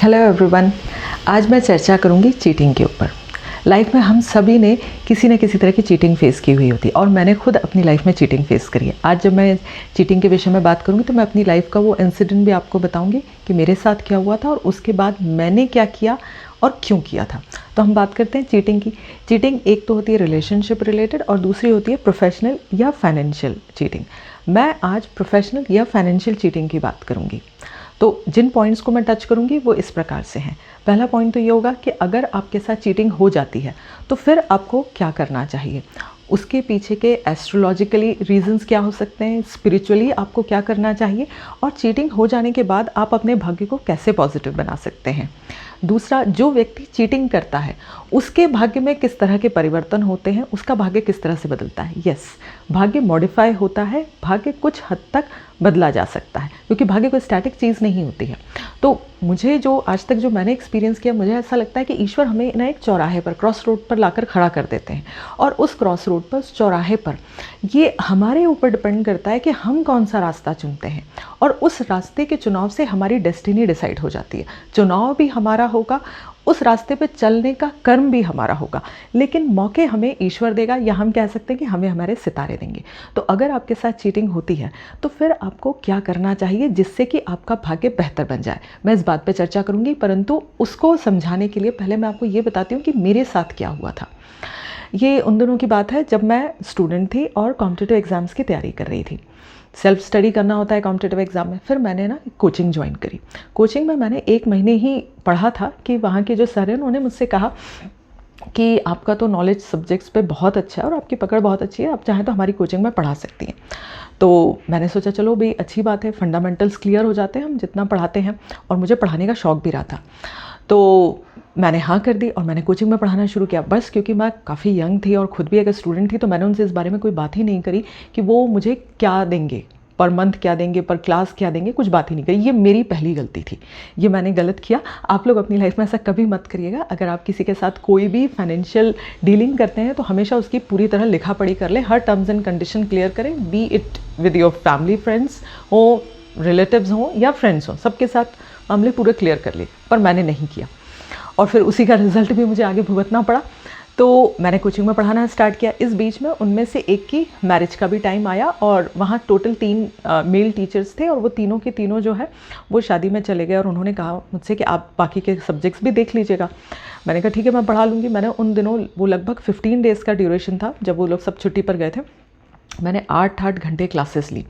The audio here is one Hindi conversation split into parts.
Hello everyone. आज मैं चर्चा करूंगी चीटिंग के ऊपर। लाइफ में हम सभी ने किसी न किसी तरह की चीटिंग फेस की हुई होती है और मैंने खुद अपनी लाइफ में चीटिंग फेस करी है। आज जब मैं चीटिंग के विषय में बात करूंगी तो मैं अपनी लाइफ का वो इंसिडेंट भी आपको बताऊंगी कि मेरे साथ क्या हुआ था और उसके बाद मैंने क्या किया और क्यों किया था। तो हम बात करते हैं चीटिंग की। चीटिंग एक तो होती है रिलेशनशिप रिलेटेड और दूसरी होती है प्रोफेशनल या फाइनेंशियल चीटिंग। मैं आज प्रोफेशनल या फाइनेंशियल चीटिंग की बात करूंगी। तो जिन पॉइंट्स को मैं टच करूंगी वो इस प्रकार से हैं। पहला पॉइंट तो ये होगा कि अगर आपके साथ चीटिंग हो जाती है तो फिर आपको क्या करना चाहिए, उसके पीछे के एस्ट्रोलॉजिकली रीजंस क्या हो सकते हैं, स्पिरिचुअली आपको क्या करना चाहिए और चीटिंग हो जाने के बाद आप अपने भाग्य को कैसे पॉजिटिव बना सकते हैं। दूसरा, जो व्यक्ति चीटिंग करता है उसके भाग्य में किस तरह के परिवर्तन होते हैं, उसका भाग्य किस तरह से बदलता है। यस, भाग्य मॉडिफाई होता है, भाग्य कुछ हद तक बदला जा सकता है क्योंकि भाग्य कोई स्टैटिक चीज़ नहीं होती है। तो मुझे जो आज तक जो मैंने एक्सपीरियंस किया, मुझे ऐसा लगता है कि ईश्वर हमें ना एक चौराहे पर, क्रॉस रोड पर लाकर खड़ा कर देते हैं और उस क्रॉस रोड पर, उस चौराहे पर ये हमारे ऊपर डिपेंड करता है कि हम कौन सा रास्ता चुनते हैं और उस रास्ते के चुनाव से हमारी डेस्टिनी डिसाइड हो जाती है। चुनाव भी हमारा होगा, उस रास्ते पे चलने का कर्म भी हमारा होगा, लेकिन मौके हमें ईश्वर देगा या हम कह सकते हैं कि हमें हमारे सितारे देंगे। तो अगर आपके साथ चीटिंग होती है तो फिर आपको क्या करना चाहिए जिससे कि आपका भाग्य बेहतर बन जाए, मैं इस बात पे चर्चा करूंगी। परंतु उसको समझाने के लिए पहले मैं आपको ये बताती हूँ कि मेरे साथ क्या हुआ था। ये उन दिनों की बात है जब मैं स्टूडेंट थी और कॉम्पिटिटिव एग्ज़ाम्स की तैयारी कर रही थी। सेल्फ स्टडी करना होता है कॉम्पिटिटिव एग्ज़ाम में। फिर मैंने ना कोचिंग ज्वाइन करी। कोचिंग में मैंने 1 महीने ही पढ़ा था कि वहाँ के जो सर हैं उन्होंने मुझसे कहा कि आपका तो नॉलेज सब्जेक्ट्स पे बहुत अच्छा है और आपकी पकड़ बहुत अच्छी है, आप चाहें तो हमारी कोचिंग में पढ़ा सकती हैं। तो मैंने सोचा चलो भाई अच्छी बात है, फंडामेंटल्स क्लियर हो जाते हैं हम जितना पढ़ाते हैं, और मुझे पढ़ाने का शौक़ भी रहा था। तो मैंने हाँ कर दी और मैंने कोचिंग में पढ़ाना शुरू किया। बस क्योंकि मैं काफ़ी यंग थी और ख़ुद भी एक स्टूडेंट थी तो मैंने उनसे इस बारे में कोई बात ही नहीं करी कि वो मुझे क्या देंगे, पर मंथ क्या देंगे, पर क्लास क्या देंगे, कुछ बात ही नहीं करी। ये मेरी पहली गलती थी, ये मैंने गलत किया। आप लोग अपनी लाइफ में ऐसा कभी मत करिएगा। अगर आप किसी के साथ कोई भी फाइनेंशियल डीलिंग करते हैं तो हमेशा उसकी पूरी तरह लिखा पढ़ी कर लें, हर टर्म्स एंड कंडीशन क्लियर करें, B it with your family friends हो, रिलेटिव्स हों या फ्रेंड्स हों, सबके साथ मामले पूरे क्लियर कर लिए। पर मैंने नहीं किया और फिर उसी का रिजल्ट भी मुझे आगे भुगतना पड़ा। तो मैंने कोचिंग में पढ़ाना स्टार्ट किया। इस बीच में उनमें से एक की मैरिज का भी टाइम आया और वहाँ टोटल 3 मेल टीचर्स थे और वो तीनों के तीनों जो है वो शादी में चले गए और उन्होंने कहा मुझसे कि आप बाकी के सब्जेक्ट्स भी देख लीजिएगा। मैंने कहा ठीक है, मैं पढ़ा लूँगी। मैंने उन दिनों, वो लगभग 15 डेज़ का ड्यूरेशन था जब वो लोग सब छुट्टी पर गए थे, मैंने 8-8 घंटे क्लासेस ली।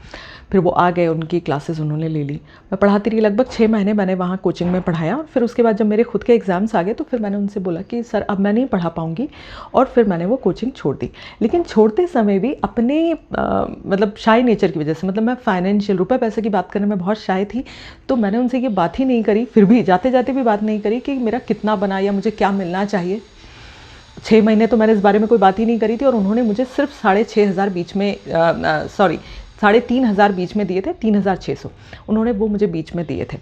फिर वो आ गए, उनकी क्लासेस उन्होंने ले ली। मैं पढ़ाती रही, लगभग 6 महीने मैंने वहाँ कोचिंग में पढ़ाया। और फिर उसके बाद जब मेरे खुद के एग्ज़ाम्स आ गए तो फिर मैंने उनसे बोला कि सर अब मैं नहीं पढ़ा पाऊँगी, और फिर मैंने वो कोचिंग छोड़ दी। लेकिन छोड़ते समय भी अपने मतलब शाय नेचर की वजह से, मतलब मैं फाइनेंशियल रुपए पैसे की बात करने में बहुत शाय थी, तो मैंने उनसे ये बात ही नहीं करी। फिर भी जाते जाते भी बात नहीं करी कि मेरा कितना बना या मुझे क्या मिलना चाहिए। 6 महीने तो मैंने इस बारे में कोई बात ही नहीं करी थी और उन्होंने मुझे सिर्फ 6,500 बीच में 3,500 बीच में दिए थे, 3,600 उन्होंने वो मुझे बीच में दिए थे।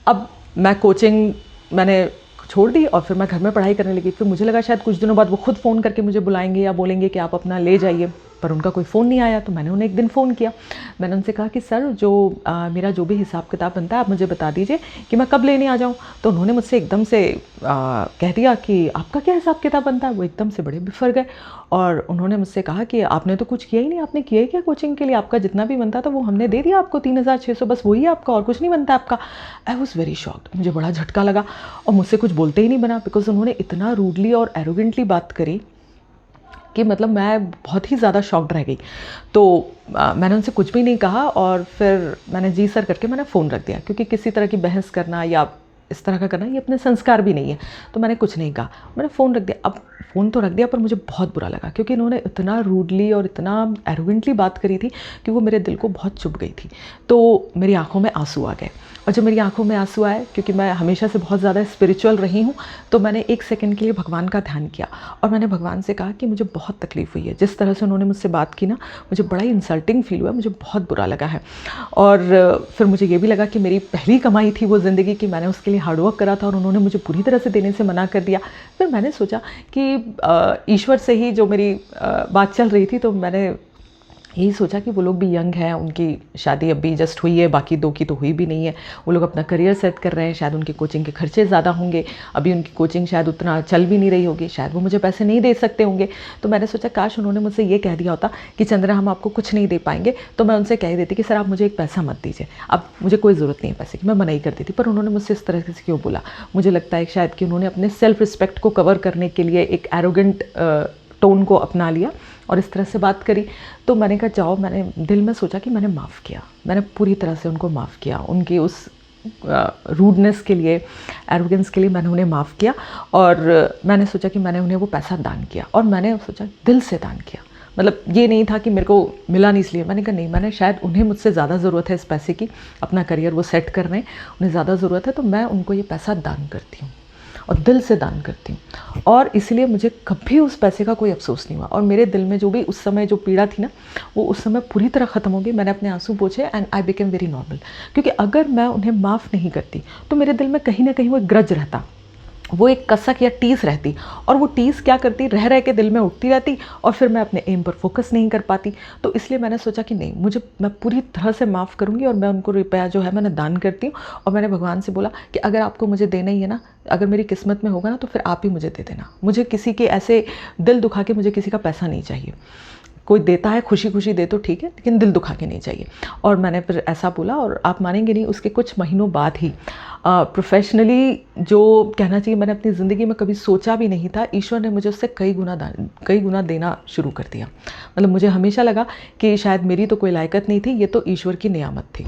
अब मैं कोचिंग मैंने छोड़ दी और फिर मैं घर में पढ़ाई करने लगी। फिर मुझे लगा शायद कुछ दिनों बाद वो खुद फ़ोन करके मुझे बुलाएंगे या बोलेंगे कि आप अपना ले जाइए, पर उनका कोई फ़ोन नहीं आया। तो मैंने उन्हें एक दिन फ़ोन किया। मैंने उनसे कहा कि सर जो मेरा जो भी हिसाब किताब बनता है आप मुझे बता दीजिए कि मैं कब लेने आ जाऊँ। तो उन्होंने मुझसे एकदम से कह दिया कि आपका क्या हिसाब किताब बनता है। वो एकदम से बड़े बिफर गए और उन्होंने मुझसे कहा कि आपने तो कुछ किया ही नहीं, आपने किया ही क्या कोचिंग के लिए, आपका जितना भी बनता था वो हमने दे दिया आपको, 3,600 बस वही आपका, और कुछ नहीं बनता आपका। आई वॉज वेरी शॉक्ड, मुझे बड़ा झटका लगा और मुझसे कुछ बोलते ही नहीं बना, बिकॉज उन्होंने इतना रूडली और एरोगेंटली बात करी कि मतलब मैं बहुत ही ज़्यादा शॉक्ड रह गई। तो मैंने उनसे कुछ भी नहीं कहा और फिर मैंने जी सर करके मैंने फ़ोन रख दिया, क्योंकि किसी तरह की बहस करना या इस तरह का करना ये अपने संस्कार भी नहीं है। तो मैंने कुछ नहीं कहा, मैंने फ़ोन रख दिया। अब फ़ोन तो रख दिया पर मुझे बहुत बुरा लगा क्योंकि इन्होंने इतना रूडली और इतना एरोगेंटली बात करी थी कि वो मेरे दिल को बहुत चुभ गई थी। तो मेरी आँखों में आंसू आ गए और जब मेरी आंखों में आंसू आए, क्योंकि मैं हमेशा से बहुत ज़्यादा स्पिरिचुअल रही हूँ, तो मैंने 1 सेकंड के लिए भगवान का ध्यान किया और मैंने भगवान से कहा कि मुझे बहुत तकलीफ़ हुई है। जिस तरह से उन्होंने मुझसे बात की ना, मुझे बड़ा ही इंसल्टिंग फील हुआ, मुझे बहुत बुरा लगा है। और फिर मुझे ये भी लगा कि मेरी पहली कमाई थी वो ज़िंदगी की, मैंने उसके लिए हार्डवर्क करा था और उन्होंने मुझे पूरी तरह से देने से मना कर दिया। फिर मैंने सोचा कि ईश्वर से ही जो मेरी बात चल रही थी, तो मैंने यही सोचा कि वो लोग भी यंग हैं, उनकी शादी अभी जस्ट हुई है, बाकी 2 की तो हुई भी नहीं है, वो लोग अपना करियर सेट कर रहे हैं, शायद उनकी कोचिंग के खर्चे ज़्यादा होंगे, अभी उनकी कोचिंग शायद उतना चल भी नहीं रही होगी, शायद वो मुझे पैसे नहीं दे सकते होंगे। तो मैंने सोचा काश उन्होंने मुझसे ये कह दिया होता कि चंद्रा हम आपको कुछ नहीं दे पाएंगे, तो मैं उनसे कह देती कि सर आप मुझे एक पैसा मत दीजिए, अब मुझे कोई ज़रूरत नहीं है पैसे की, मैं मना ही कर देती। पर उन्होंने मुझसे इस तरह से क्यों बोला, मुझे लगता है शायद कि उन्होंने अपने सेल्फ रिस्पेक्ट को कवर करने के लिए एक एरोगेंट टोन को अपना लिया और इस तरह से बात करी। तो मैंने कहा जाओ, मैंने दिल में सोचा कि मैंने माफ़ किया, मैंने पूरी तरह से उनको माफ़ किया, उनकी उस रूडनेस के लिए, एरोगेंस के लिए मैंने उन्हें माफ़ किया। और मैंने सोचा कि मैंने उन्हें वो पैसा दान किया, और मैंने सोचा दिल से दान किया। मतलब ये नहीं था कि मेरे को मिला नहीं इसलिए, मैंने कहा नहीं, मैंने शायद उन्हें मुझसे ज़्यादा ज़रूरत है इस पैसे की, अपना करियर वो सेट कर रहे हैं, उन्हें ज़्यादा ज़रूरत है, तो मैं उनको ये पैसा दान करती हूँ और दिल से दान करती हूँ। और इसलिए मुझे कभी उस पैसे का कोई अफसोस नहीं हुआ, और मेरे दिल में जो भी उस समय जो पीड़ा थी ना, वो उस समय पूरी तरह ख़त्म हो गई। मैंने अपने आंसू पोंछे and I became very normal. क्योंकि अगर मैं उन्हें माफ़ नहीं करती तो मेरे दिल में कहीं ना कहीं वो ग्रज रहता, वो एक कसक या टीस रहती, और वो टीस क्या करती, रह रह के दिल में उठती रहती, और फिर मैं अपने एम पर फोकस नहीं कर पाती। तो इसलिए मैंने सोचा कि नहीं, मैं पूरी तरह से माफ़ करूँगी, और मैं उनको रुपया जो है मैंने दान करती हूँ। और मैंने भगवान से बोला कि अगर आपको मुझे देना ही है ना, अगर मेरी किस्मत में होगा ना, तो फिर आप ही मुझे दे देना, मुझे किसी के ऐसे दिल दुखा के मुझे किसी का पैसा नहीं चाहिए। कोई देता है खुशी खुशी दे तो ठीक है, लेकिन दिल दुखा के नहीं चाहिए। और मैंने फिर ऐसा बोला, और आप मानेंगे नहीं, उसके कुछ महीनों बाद ही प्रोफेशनली जो कहना चाहिए मैंने अपनी ज़िंदगी में कभी सोचा भी नहीं था, ईश्वर ने मुझे उससे कई गुना देना शुरू कर दिया। मतलब मुझे हमेशा लगा कि शायद मेरी तो कोई लायकत नहीं थी, ये तो ईश्वर की नियामत थी,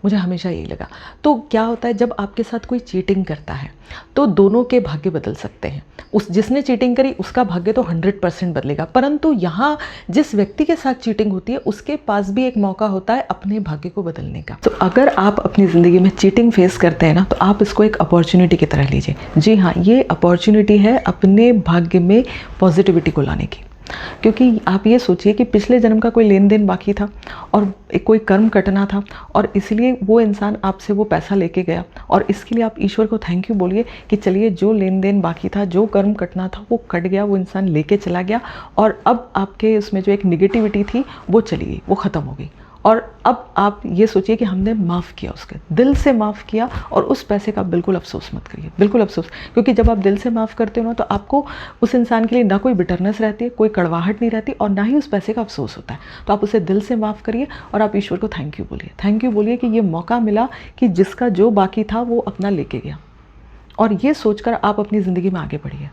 मुझे हमेशा यही लगा। तो क्या होता है, जब आपके साथ कोई चीटिंग करता है तो दोनों के भाग्य बदल सकते हैं। उस जिसने चीटिंग करी उसका भाग्य तो 100% बदलेगा, परंतु यहाँ जिस व्यक्ति के साथ चीटिंग होती है उसके पास भी एक मौका होता है अपने भाग्य को बदलने का। तो अगर आप अपनी ज़िंदगी में चीटिंग फेस करते हैं ना, तो आप इसको एक अपॉर्चुनिटी की तरह लीजिए। जी हाँ, ये अपॉर्चुनिटी है अपने भाग्य में पॉजिटिविटी को लाने की। क्योंकि आप ये सोचिए कि पिछले जन्म का कोई लेन देन बाकी था, और कोई कर्म कटना था, और इसलिए वो इंसान आपसे वो पैसा लेके गया, और इसके लिए आप ईश्वर को थैंक यू बोलिए कि चलिए जो लेन देन बाकी था, जो कर्म कटना था वो कट गया, वो इंसान लेके चला गया, और अब आपके उसमें जो एक निगेटिविटी थी वो चली गई, वो ख़त्म हो गई। और अब आप ये सोचिए कि हमने माफ़ किया, उसके दिल से माफ़ किया, और उस पैसे का बिल्कुल अफसोस मत करिए, बिल्कुल अफसोस। क्योंकि जब आप दिल से माफ़ करते हो ना, तो आपको उस इंसान के लिए ना कोई बिटरनेस रहती है, कोई कड़वाहट नहीं रहती, और ना ही उस पैसे का अफसोस होता है। तो आप उसे दिल से माफ़ करिए, और आप ईश्वर को थैंक यू बोलिए, थैंक यू बोलिए कि ये मौका मिला कि जिसका जो बाकी था वो अपना लेके गया। और ये सोचकर आप अपनी ज़िंदगी में आगे बढ़िए।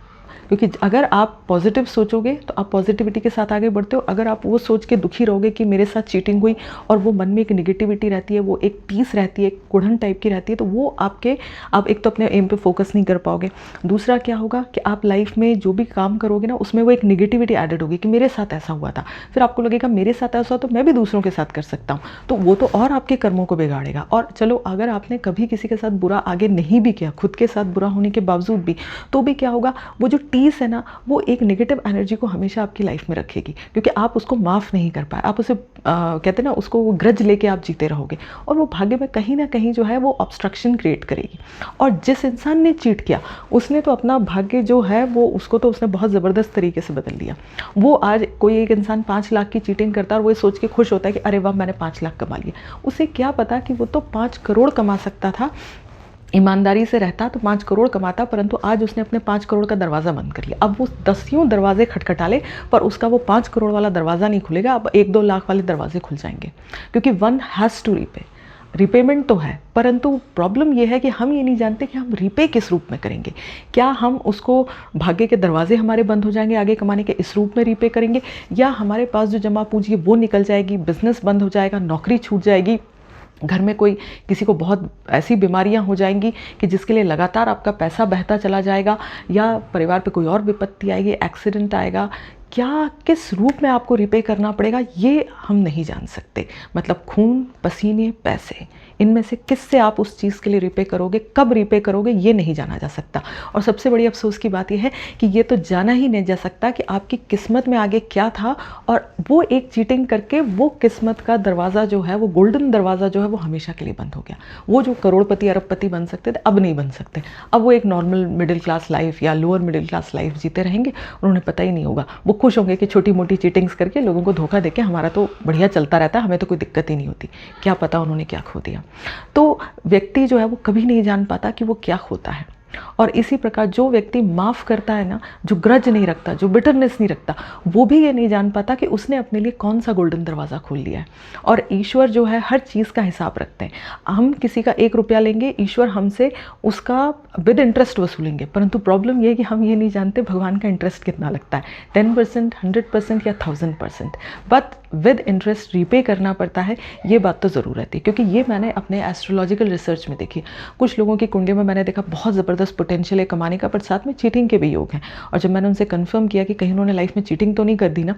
क्योंकि अगर आप पॉजिटिव सोचोगे तो आप पॉजिटिविटी के साथ आगे बढ़ते हो। अगर आप वो सोच के दुखी रहोगे कि मेरे साथ चीटिंग हुई, और वो मन में एक निगेटिविटी रहती है, वो एक टीस रहती है, एक कुढ़न टाइप की रहती है, तो वो आप एक तो अपने एम पे फोकस नहीं कर पाओगे। दूसरा क्या होगा कि आप लाइफ में जो भी काम करोगे ना, उसमें वो एक निगेटिविटी एडेड होगी कि मेरे साथ ऐसा हुआ था, फिर आपको लगेगा मेरे साथ ऐसा हो तो मैं भी दूसरों के साथ कर सकता हूँ, तो वो तो और आपके कर्मों को बिगाड़ेगा। और चलो, अगर आपने कभी किसी के साथ बुरा आगे नहीं भी किया, खुद के साथ बुरा होने के बावजूद भी, तो भी क्या होगा, वो जो टीस है ना, वो एक नेगेटिव एनर्जी को हमेशा आपकी लाइफ में रखेगी, क्योंकि आप उसको माफ़ नहीं कर पाए, आप उसे कहते हैं ना, उसको वो ग्रज लेके आप जीते रहोगे, और वो भाग्य में कहीं ना कहीं जो है वो ऑब्स्ट्रक्शन क्रिएट करेगी। और जिस इंसान ने चीट किया, उसने तो अपना भाग्य जो है वो उसने बहुत ज़बरदस्त तरीके से बदल दिया। वो आज कोई एक इंसान 5 लाख की चीटिंग करता है, और वो सोच के खुश होता है कि अरे वाह, मैंने 5 लाख कमा लिया। उसे क्या पता कि वो तो 5 करोड़ कमा सकता था, ईमानदारी से रहता तो 5 करोड़ कमाता, परंतु आज उसने अपने 5 करोड़ का दरवाज़ा बंद कर लिया। अब वो 10 दरवाजे खटखटा ले, पर उसका वो 5 करोड़ वाला दरवाज़ा नहीं खुलेगा, अब 1-2 लाख वाले दरवाजे खुल जाएंगे। क्योंकि one has to repay, repayment तो है, परंतु प्रॉब्लम ये है कि हम ये नहीं जानते कि हम रीपे किस रूप में करेंगे। क्या हम उसको, भाग्य के दरवाजे हमारे बंद हो जाएंगे आगे कमाने के, इस रूप में रीपे करेंगे, या हमारे पास जो जमा पूंजी है वो निकल जाएगी, बिजनेस बंद हो जाएगा, नौकरी छूट जाएगी, घर में किसी को बहुत ऐसी बीमारियां हो जाएंगी कि जिसके लिए लगातार आपका पैसा बहता चला जाएगा, या परिवार पे कोई और विपत्ति आएगी, एक्सीडेंट आएगा, क्या किस रूप में आपको रिपे करना पड़ेगा ये हम नहीं जान सकते। मतलब खून, पसीने, पैसे, इनमें से किससे आप उस चीज़ के लिए रिपे करोगे, कब रिपे करोगे, ये नहीं जाना जा सकता। और सबसे बड़ी अफसोस की बात यह है कि ये तो जाना ही नहीं जा सकता कि आपकी किस्मत में आगे क्या था, और वो एक चीटिंग करके वो किस्मत का दरवाज़ा जो है, वो गोल्डन दरवाज़ा जो है वो हमेशा के लिए बंद हो गया। वो जो करोड़पति अरबपति बन सकते थे, अब नहीं बन सकते। अब वो एक नॉर्मल मिडिल क्लास लाइफ या लोअर मिडिल क्लास लाइफ जीते रहेंगे, उन्हें पता ही नहीं होगा। वो खुश होंगे कि छोटी मोटी चीटिंग्स करके लोगों को धोखा देके हमारा तो बढ़िया चलता रहता है, हमें तो कोई दिक्कत ही नहीं होती। क्या पता उन्होंने क्या खो दिया। तो व्यक्ति जो है वो कभी नहीं जान पाता कि वो क्या खोता है। और इसी प्रकार जो व्यक्ति माफ़ करता है ना, जो ग्रज नहीं रखता, जो बिटरनेस नहीं रखता, वो भी ये नहीं जान पाता कि उसने अपने लिए कौन सा गोल्डन दरवाज़ा खोल लिया है। और ईश्वर जो है हर चीज़ का हिसाब रखते हैं। हम किसी का 1 रुपया लेंगे, ईश्वर हमसे उसका विद इंटरेस्ट वसूलेंगे, परंतु प्रॉब्लम ये है कि हम ये नहीं जानते भगवान का इंटरेस्ट कितना लगता है, 10%, 100% या 1000%, बट विद इंटरेस्ट रीपे करना पड़ता है। ये बात तो ज़रूर रहती है, क्योंकि ये मैंने अपने एस्ट्रोलॉजिकल रिसर्च में देखी। कुछ लोगों की कुंडली में मैंने देखा बहुत ज़बरदस्त पोटेंशियल है कमाने का, पर साथ में चीटिंग के भी योग हैं। और जब मैंने उनसे कंफर्म किया कि कहीं उन्होंने लाइफ में चीटिंग तो नहीं कर दी ना,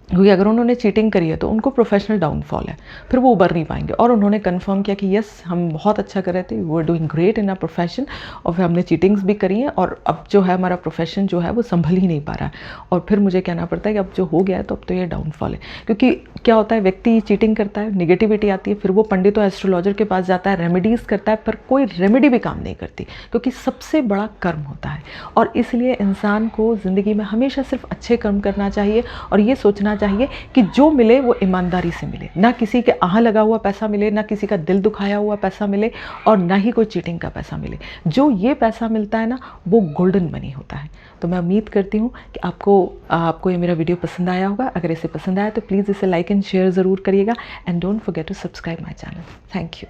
क्योंकि अगर उन्होंने चीटिंग करी है तो उनको प्रोफेशनल डाउनफॉल है, फिर वो उबर नहीं पाएंगे। और उन्होंने कंफर्म किया कि यस, हम बहुत अच्छा कर रहे थे, वो are doing great in our profession, और फिर हमने चीटिंग्स भी करी हैं, और अब जो है हमारा प्रोफेशन जो है वो संभल ही नहीं पा रहा है। और फिर मुझे कहना पड़ता है कि अब जो हो गया है तो अब तो ये डाउनफॉल है। क्योंकि क्या होता है, व्यक्ति चीटिंग करता है, निगेटिविटी आती है, फिर वो पंडित और एस्ट्रोलॉजर के पास जाता है, रेमेडीज़ करता है, पर कोई रेमेडी भी काम नहीं करती, क्योंकि सबसे बड़ा कर्म होता है। और इसलिए इंसान को ज़िंदगी में हमेशा सिर्फ अच्छे कर्म करना चाहिए, और ये सोचना चाहिए कि जो मिले वो ईमानदारी से मिले, ना किसी के आह लगा हुआ पैसा मिले, ना किसी का दिल दुखाया हुआ पैसा मिले, और ना ही कोई चीटिंग का पैसा मिले। जो ये पैसा मिलता है ना, वो गोल्डन मनी होता है। तो मैं उम्मीद करती हूँ कि आपको ये मेरा वीडियो पसंद आया होगा। अगर इसे पसंद आया तो प्लीज़ इसे लाइक एंड शेयर ज़रूर करिएगा, and don't forget to subscribe my channel. Thank you.